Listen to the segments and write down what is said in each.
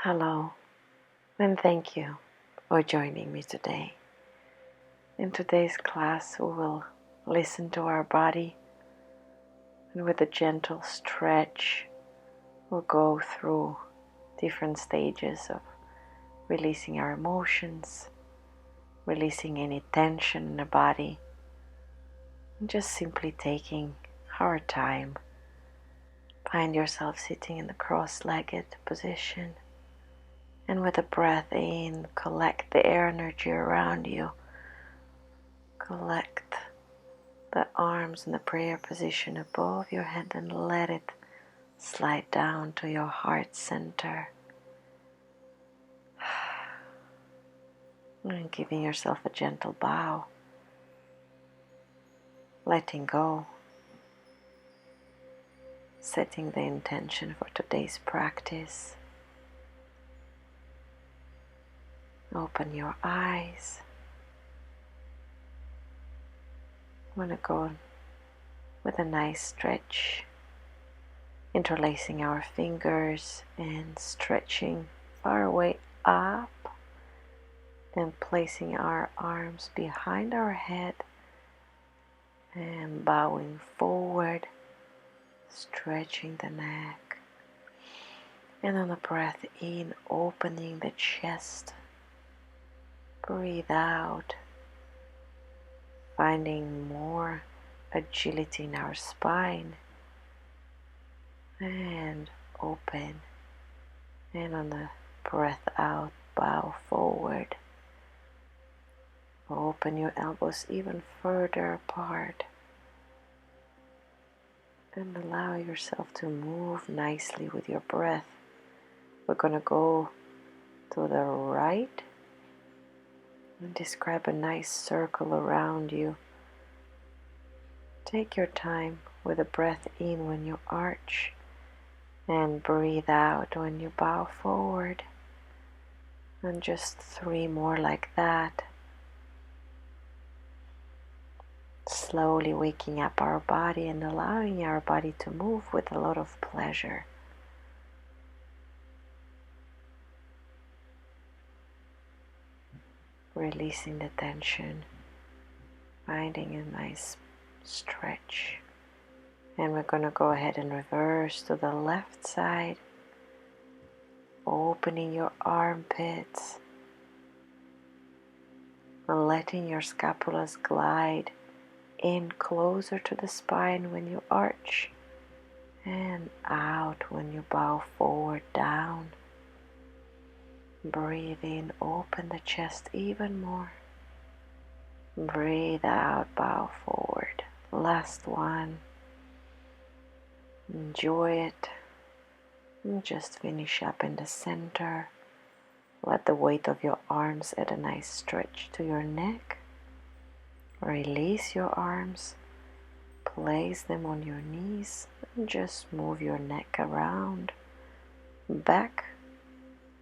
Hello, and thank you for joining me today. In today's class, we will listen to our body, and with a gentle stretch, we'll go through different stages of releasing our emotions, releasing any tension in the body, and just simply taking our time. Find yourself sitting in the cross-legged position. And with a breath in, collect the air energy around you. Collect the arms in the prayer position above your head and let it slide down to your heart center. And giving yourself a gentle bow. Letting go. Setting the intention for today's practice. Open your eyes. I'm going to go with a nice stretch, interlacing our fingers and stretching far away up and placing our arms behind our head and bowing forward, stretching the neck. And on the breath in, opening the chest. Breathe out, finding more agility in our spine, and open. And on the breath out, bow forward. Open your elbows even further apart and allow yourself to move nicely with your breath. We're going to go to the right and describe a nice circle around you. Take your time with a breath in when you arch and breathe out when you bow forward. And just 3 more like that. Slowly waking up our body and allowing our body to move with a lot of pleasure. Releasing the tension, finding a nice stretch. And we're going to go ahead and reverse to the left side, opening your armpits and letting your scapulas glide in closer to the spine when you arch and out when you bow forward down. Breathe in, open the chest even more. Breathe out, bow forward. Last one. Enjoy it. And just finish up in the center. Let the weight of your arms add a nice stretch to your neck. Release your arms. Place them on your knees. And just move your neck around. Back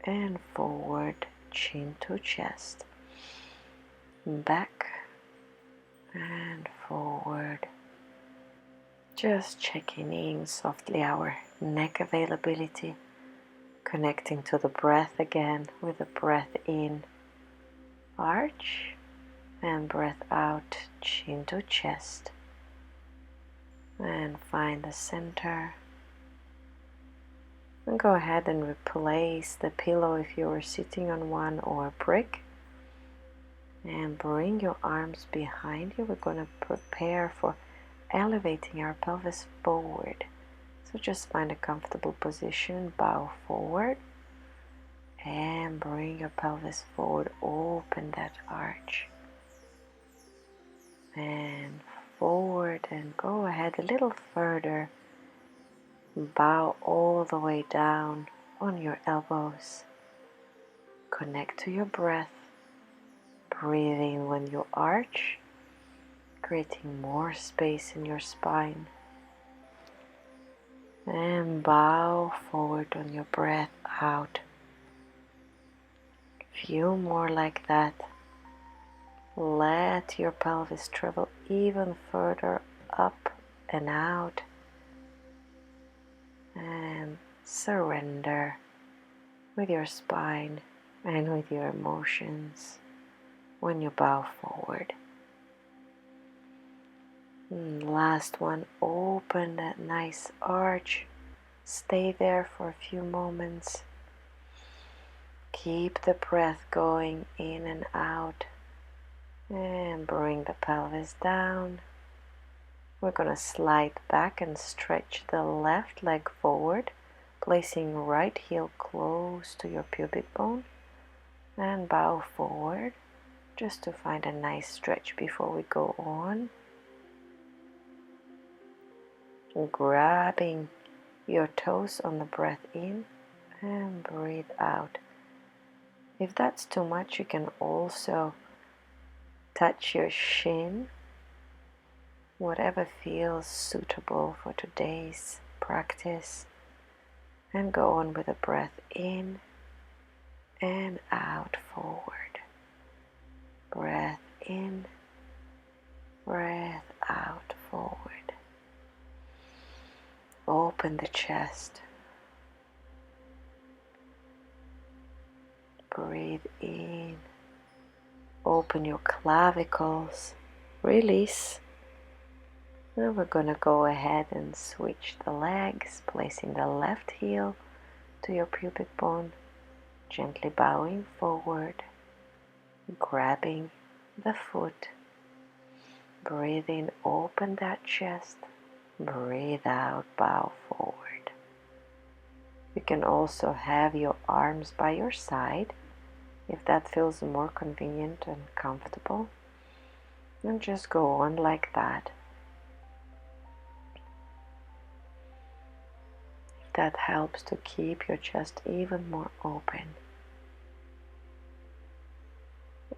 and forward, chin to chest. Back and forward. Just checking in softly our neck availability. Connecting to the breath again with a breath in, arch, and breath out, chin to chest. And find the center. And go ahead and replace the pillow if you were sitting on one or a brick. And bring your arms behind you. We're going to prepare for elevating our pelvis forward. So just find a comfortable position, bow forward. And bring your pelvis forward, open that arch. And forward and go ahead a little further. Bow all the way down on your elbows. Connect to your breath. Breathing when you arch, creating more space in your spine. And bow forward on your breath out. Few more like that. Let your pelvis travel even further up and out. And surrender. with your spine and with your emotions when you bow forward. And last one, open that nice arch. Stay there for a few moments. Keep the breath going in and out. And bring the pelvis down. We're going to slide back and stretch the left leg forward, placing right heel close to your pubic bone. And bow forward just to find a nice stretch before we go on. Grabbing your toes on the breath in and breathe out. If that's too much, you can also touch your shin, whatever feels suitable for today's practice, and go on with a breath in and out forward. Breath in, breath out forward. Open the chest. Breathe in. Open your clavicles. Release. Now we're going to go ahead and switch the legs, placing the left heel to your pubic bone, gently bowing forward, grabbing the foot. Breathe in, open that chest. Breathe out, bow forward. You can also have your arms by your side if that feels more convenient and comfortable. And just go on like that. If that helps to keep your chest even more open.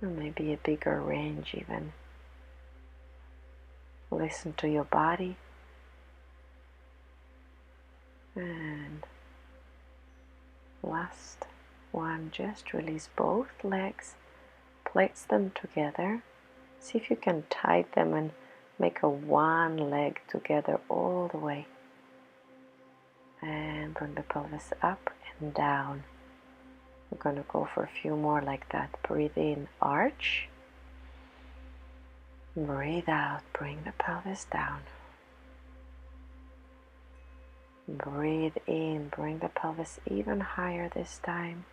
Or maybe a bigger range even. Listen to your body. And last one, just release both legs, place them together. See if you can tie them and make a one leg together all the way. And bring the pelvis up and down. We're going to go for a few more like that. Breathe in, arch. Breathe out, bring the pelvis down. Breathe in, bring the pelvis even higher this time.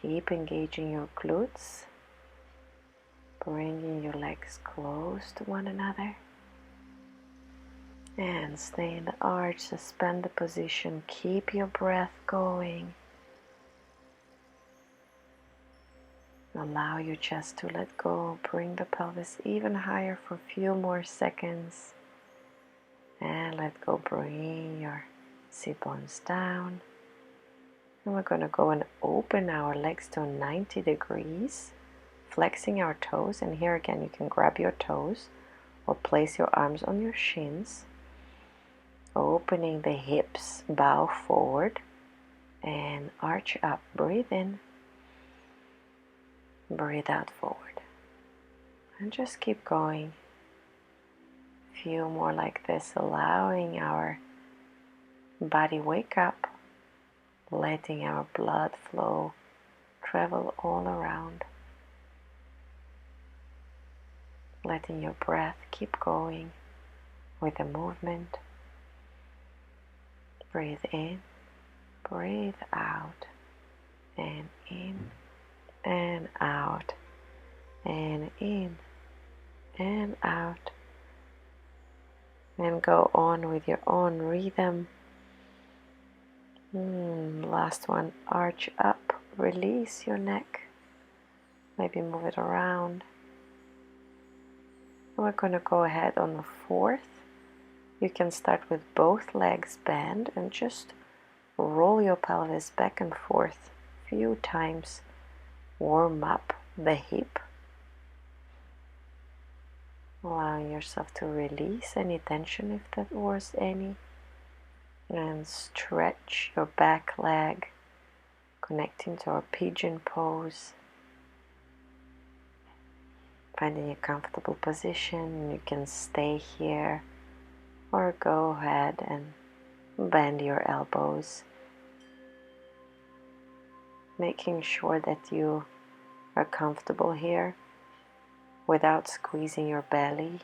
Keep engaging your glutes, bringing your legs close to one another. And stay in the arch, suspend the position, keep your breath going. Allow your chest to let go, bring the pelvis even higher for a few more seconds. And let go, bring your sit bones down. And we're going to go and open our legs to 90 degrees, flexing our toes. And here again, you can grab your toes or place your arms on your shins. Opening the hips, bow forward and arch up. Breathe in, breathe out forward. And just keep going. Few more like this, allowing our body wake up, letting our blood flow travel all around, letting your breath keep going with the movement. Breathe in, breathe out, and in and out, and in and out. And go on with your own rhythm. Last one, arch up, release your neck. Maybe move it around. And we're going to go ahead on the fourth. You can start with both legs bent and just roll your pelvis back and forth a few times. Warm up the hip. Allowing yourself to release any tension if there was any. And stretch your back leg, connecting to our pigeon pose. Finding a comfortable position, you can stay here or go ahead and bend your elbows. making sure that you are comfortable here without squeezing your belly.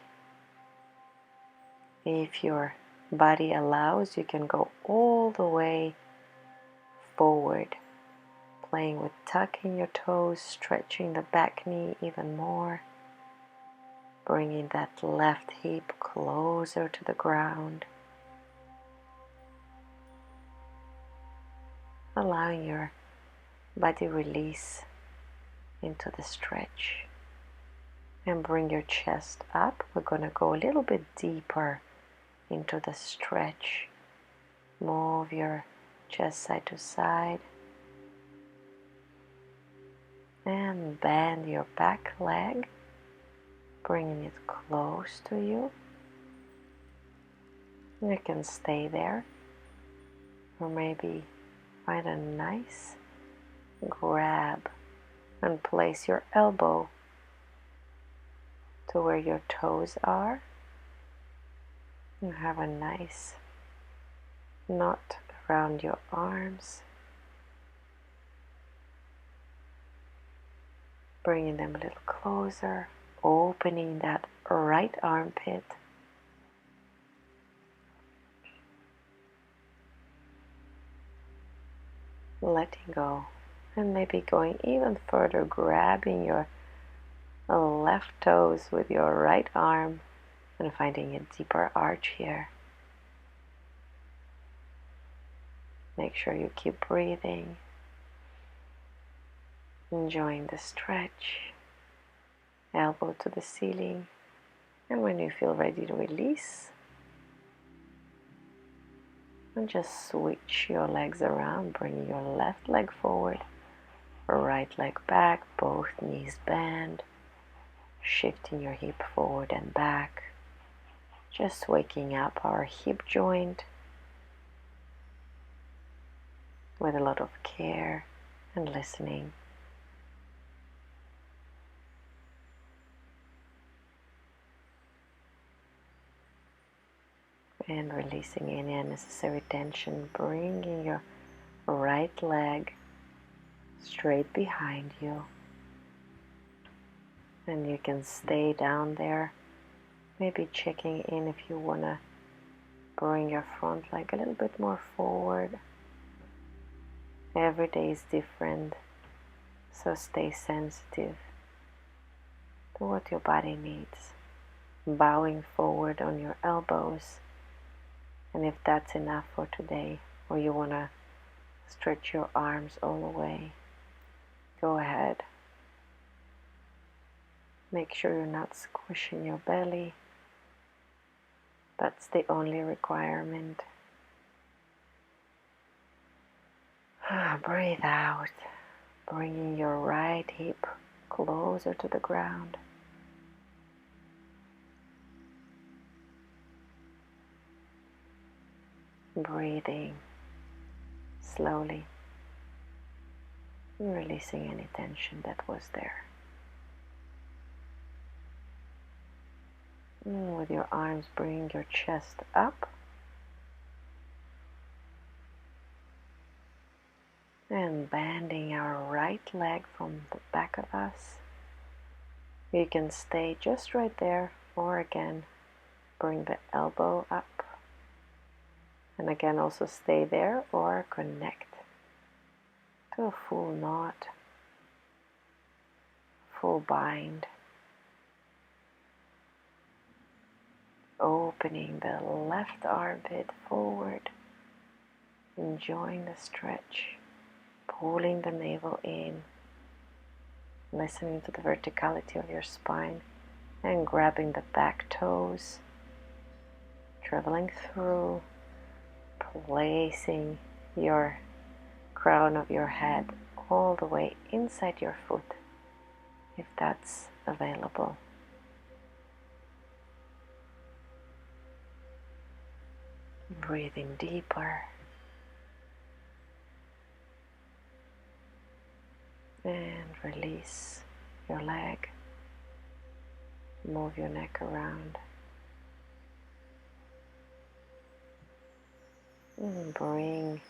If your body allows, you can go all the way forward, playing with tucking your toes, stretching the back knee even more, bringing that left hip closer to the ground, allowing your body release into the stretch. And bring your chest up. We're going to go a little bit deeper into the stretch. Move your chest side to side. And bend your back leg, bringing it close to you. You can stay there, or maybe find a nice grab and place your elbow to where your toes are. You have a nice knot around your arms, bringing them a little closer, opening that right armpit. Letting go, and maybe going even further, grabbing your left toes with your right arm and finding a deeper arch here. Make sure you keep breathing, enjoying the stretch, elbow to the ceiling, and when you feel ready to release, and just switch your legs around, bringing your left leg forward, right leg back, both knees bend, shifting your hip forward and back, just waking up our hip joint with a lot of care and listening. And releasing any unnecessary tension, bringing your right leg straight behind you. And you can stay down there, maybe checking in if you want to bring your front leg a little bit more forward. Every day is different, so stay sensitive to what your body needs. Bowing forward on your elbows, and if that's enough for today, or you want to stretch your arms all the way, go ahead. Make sure you're not squishing your belly. That's the only requirement. Breathe out, bringing your right hip closer to the ground. Breathing slowly, and releasing any tension that was there. And with your arms, bring your chest up. And bending our right leg from the back of us. You can stay just right there, or again, bring the elbow up. And again, also stay there or connect to a full knot, full bind. Opening the left armpit forward, enjoying the stretch, pulling the navel in, listening to the verticality of your spine, and grabbing the back toes, traveling through, placing your crown of your head all the way inside your foot, if that's available. Breathing deeper. And release your leg. Move your neck around. And bring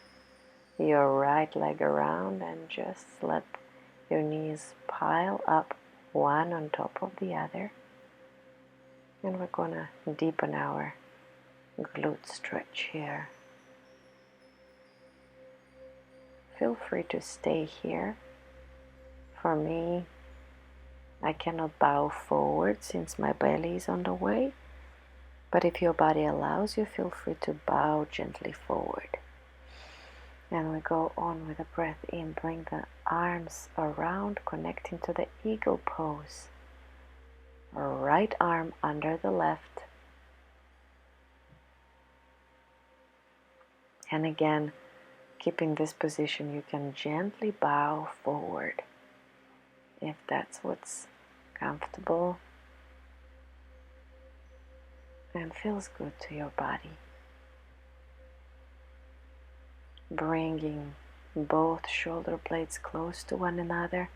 your right leg around and just let your knees pile up one on top of the other. And we're gonna deepen our glute stretch here. Feel free to stay here. For me, I cannot bow forward since my belly is on the way, but if your body allows you, feel free to bow gently forward. And we go on with a breath in, bring the arms around, connecting to the eagle pose. Right arm under the left. And again, keeping this position, you can gently bow forward if that's what's comfortable and feels good to your body. Bringing both shoulder blades close to one another,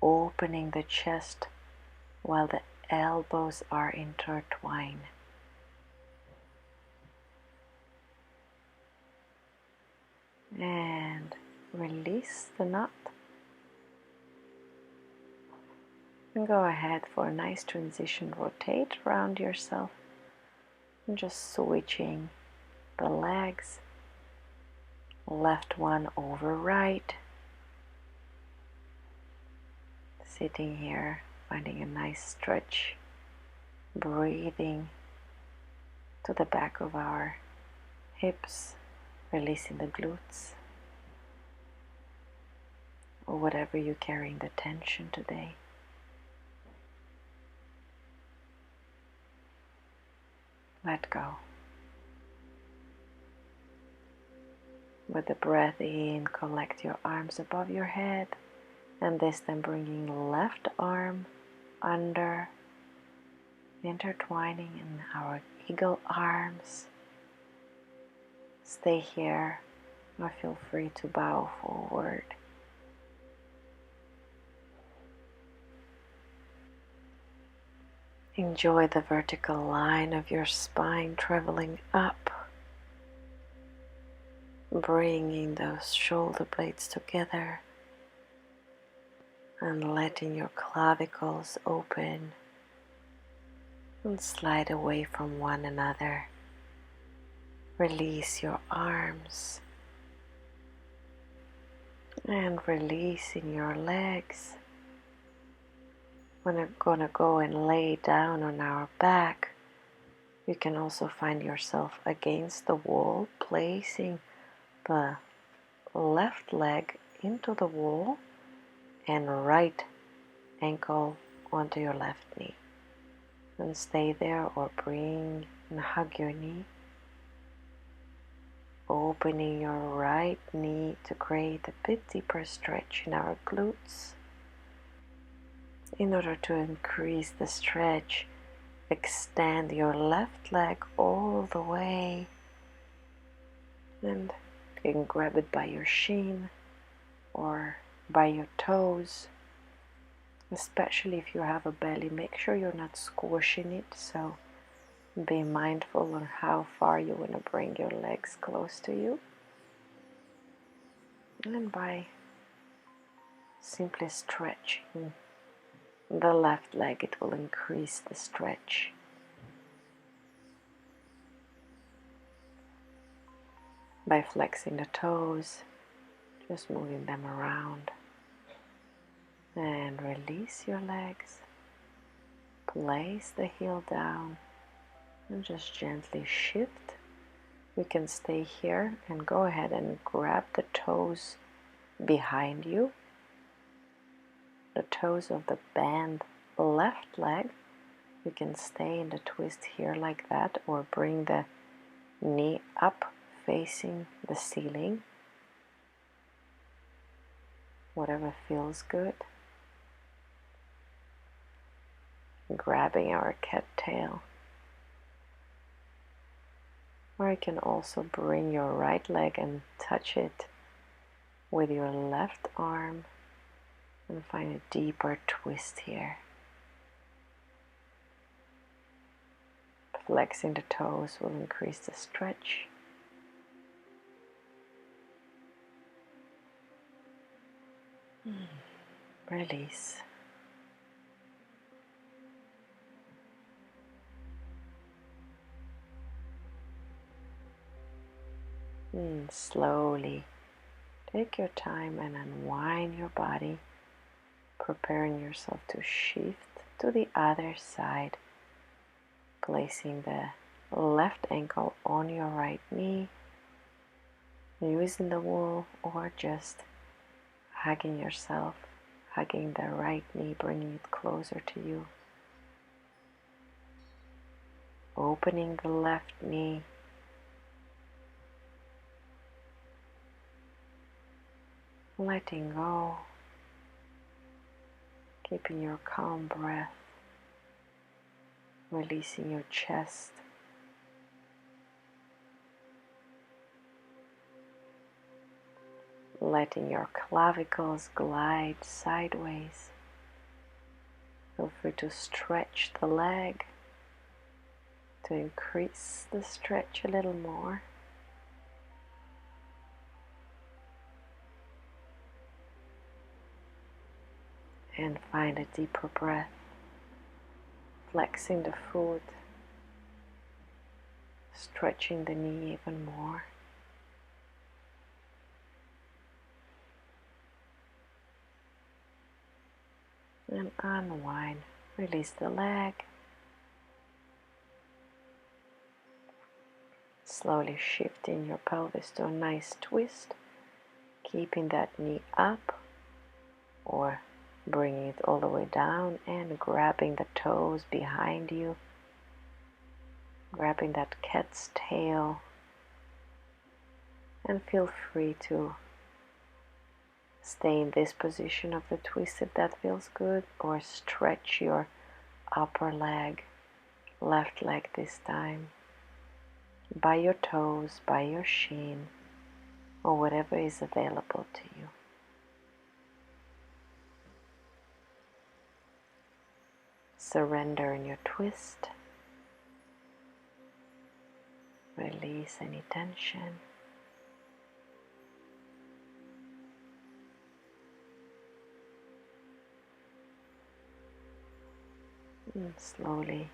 opening the chest while the elbows are intertwined. And release the knot. And go ahead for a nice transition. Rotate around yourself and just switching the legs. Left one over right. Sitting here, finding a nice stretch. Breathing to the back of our hips, releasing the glutes. Or whatever you're carrying the tension today. Let go. With the breath in, collect your arms above your head, and this time bringing left arm under, intertwining in our eagle arms. Stay here, or feel free to bow forward. Enjoy the vertical line of your spine traveling up, bringing those shoulder blades together and letting your clavicles open and slide away from one another. Release your arms and releasing your legs. We're gonna go and lay down on our back. You can also find yourself against the wall, placing the left leg into the wall and right ankle onto your left knee. And stay there or bring and hug your knee. Opening your right knee to create a bit deeper stretch in our glutes. In order to increase the stretch, extend your left leg all the way and you can grab it by your shin or by your toes. Especially if you have a belly, make sure you're not squishing it, so be mindful on how far you want to bring your legs close to you. And by simply stretching the left leg, it will increase the stretch. By flexing the toes, just moving them around. And release your legs. Place the heel down and just gently shift. You can stay here and go ahead and grab the toes behind you. The toes of the bent left leg. You can stay in the twist here like that, or bring the knee up facing the ceiling. Whatever feels good. Grabbing our cat tail. Or you can also bring your right leg and touch it with your left arm and find a deeper twist here. Flexing the toes will increase the stretch. Release. And slowly take your time and unwind your body, preparing yourself to shift to the other side, placing the left ankle on your right knee, using the wall, or just hugging yourself, hugging the right knee, bringing it closer to you. Opening the left knee, letting go, keeping your calm breath, releasing your chest, letting your clavicles glide sideways. Feel free to stretch the leg to increase the stretch a little more. And find a deeper breath, flexing the foot, stretching the knee even more. And unwind, release the leg. Slowly shifting your pelvis to a nice twist, keeping that knee up or bringing it all the way down and grabbing the toes behind you, grabbing that cat's tail, and feel free to stay in this position of the twist if that feels good, or stretch your upper leg, left leg this time, by your toes, by your shin, or whatever is available to you. Surrender in your twist. Release any tension. And slowly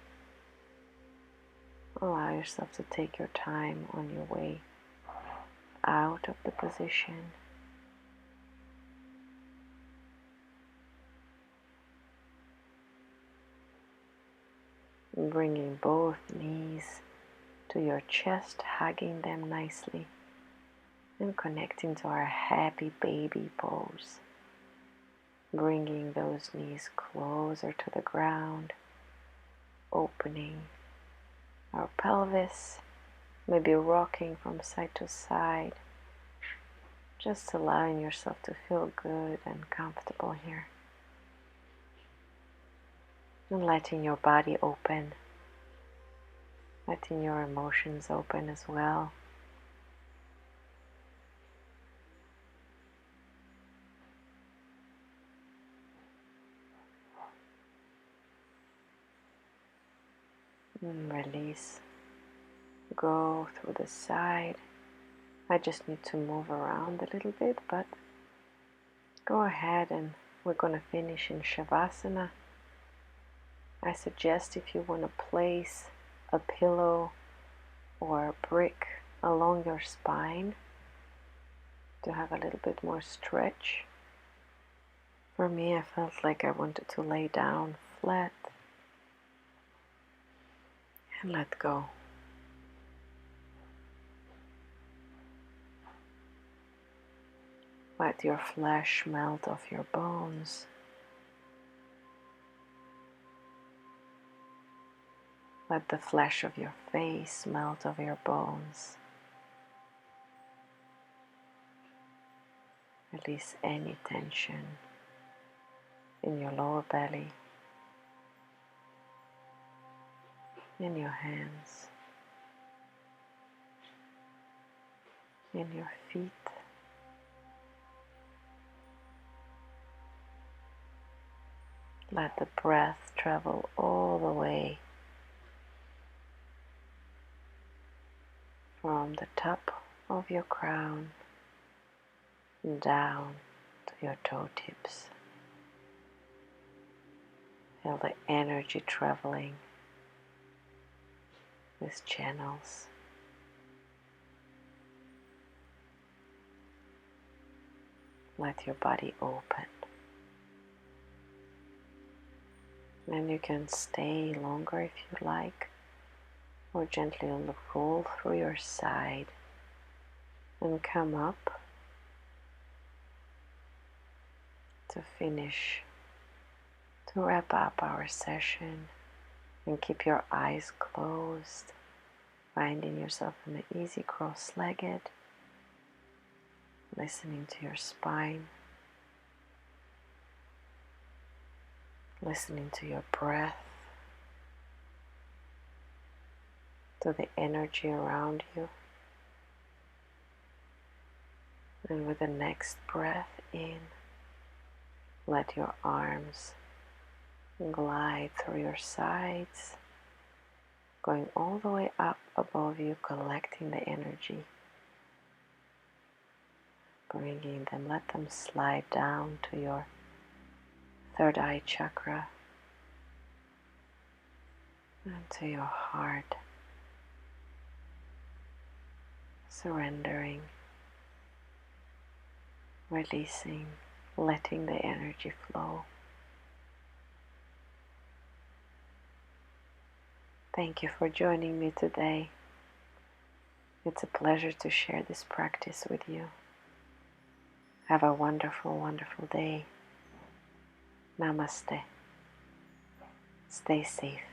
allow yourself to take your time on your way out of the position. Bringing both knees to your chest, hugging them nicely, and connecting to our happy baby pose. Bringing those knees closer to the ground, opening our pelvis, maybe rocking from side to side, just allowing yourself to feel good and comfortable here. And letting your body open, letting your emotions open as well. And release. Go through the side. I just need to move around a little bit, but go ahead, and we're going to finish in Shavasana. I suggest, if you want to place a pillow or a brick along your spine to have a little bit more stretch. For me, I felt like I wanted to lay down flat and let go. Let your flesh melt off your bones. Let the flesh of your face melt off your bones. Release any tension in your lower belly, in your hands, in your feet. Let the breath travel all the way from the top of your crown down to your toe tips. Feel the energy traveling with channels. Let your body open. And you can stay longer if you like, or gently roll through your side and come up to finish, to wrap up our session. And keep your eyes closed, finding yourself in the easy cross-legged, listening to your spine, listening to your breath, to the energy around you. And with the next breath in, let your arms glide through your sides, going all the way up above you, collecting the energy, bringing them, let them slide down to your third eye chakra and to your heart, surrendering, releasing, letting the energy flow. Thank you for joining me today. It's a pleasure to share this practice with you. Have a wonderful, wonderful day. Namaste. Stay safe.